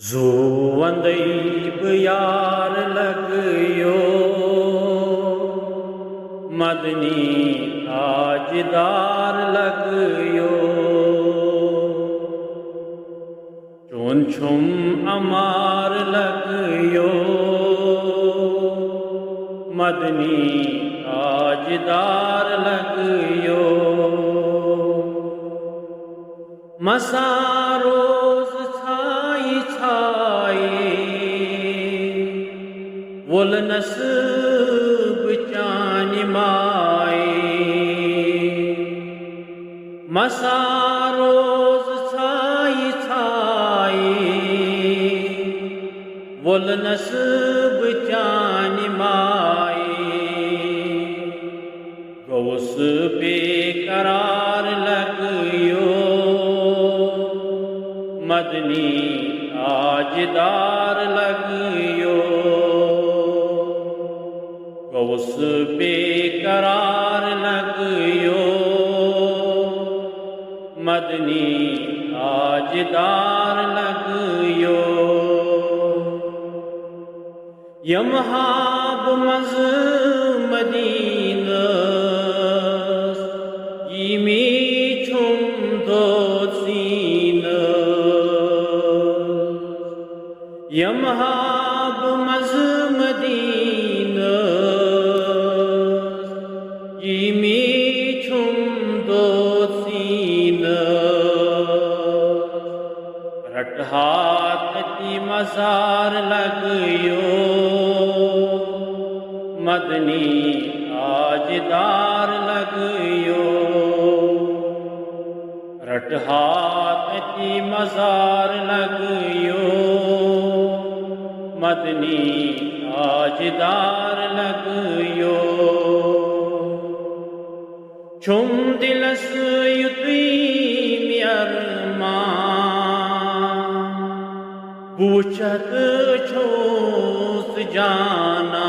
زو وندیب یار لگیو مدنی تاجدار لگیو چون چھم امار لگیو مدنی تاجدار لگیو مساروز چھائی چھائی ول نصب چانی مائی مساروز چھائی چھائی ول نصب چانی مائی گوس بے قرار لگیو مدنی تاجدار لگیو غوث بے قرار لگیو مدنی تاجدار لگیو یمہاب مز مدینہ یمی چھم دو یمہاب مز مدینہ یمی چھم دو سینہ رٹ ہاتھ تی مزار لگیو مدنی تاجدار لگیو رٹ ہاتھ تی مزار لگیو مدنی تاجدار لگیو چھم دلس یتیم ارمان پوچھت چھوس جانا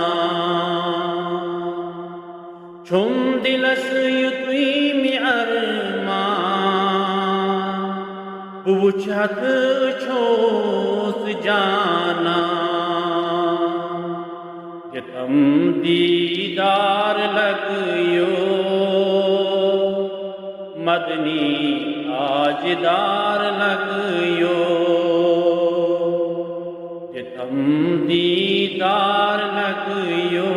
چھم دلس یتیم ارمان پوچھت چھوس جانا تم دیدار لگیو مدنی تاجدار لگیو تم دیدار لگیو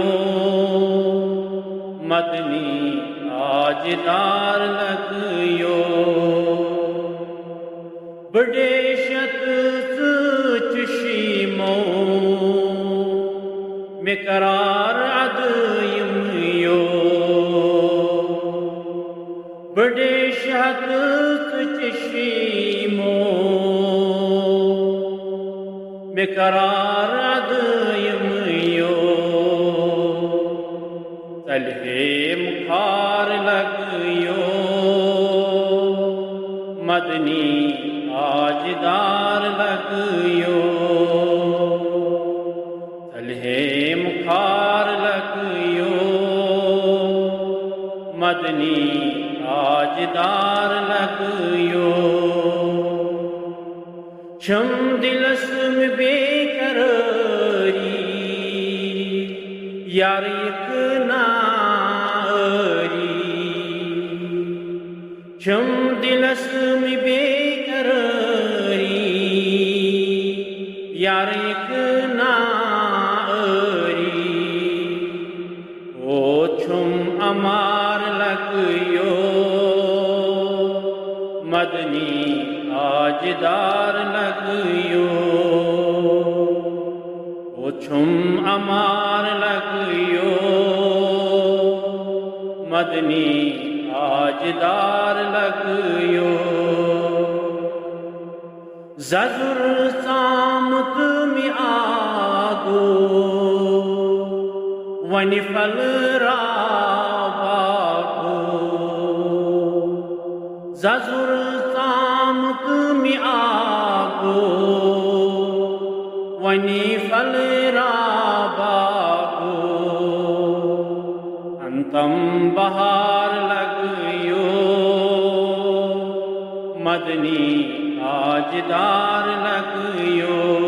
مدنی تاجدار لگیو بڑے شت چشیمو میں قرار عدیم یو بڑے شہد چشیمو میں قرار عدیم یو تلہے مخار لگیو مدنی تاجدار لگیو تلہے مخار لگیو مدنی تاجدار لگیو چھم دلس میں بے قراری یار یک ناری چھم دلس میں بے قراری یار یک امار لگیو مدنی تاجدار لگیو چھم امار لگیو مدنی تاجدار لگیو زجر سامت میں آگو ونی پھل زجر سامت میں آگو ونی پھل باغو انتم بہار لگیو مدنی تاجدار لگیو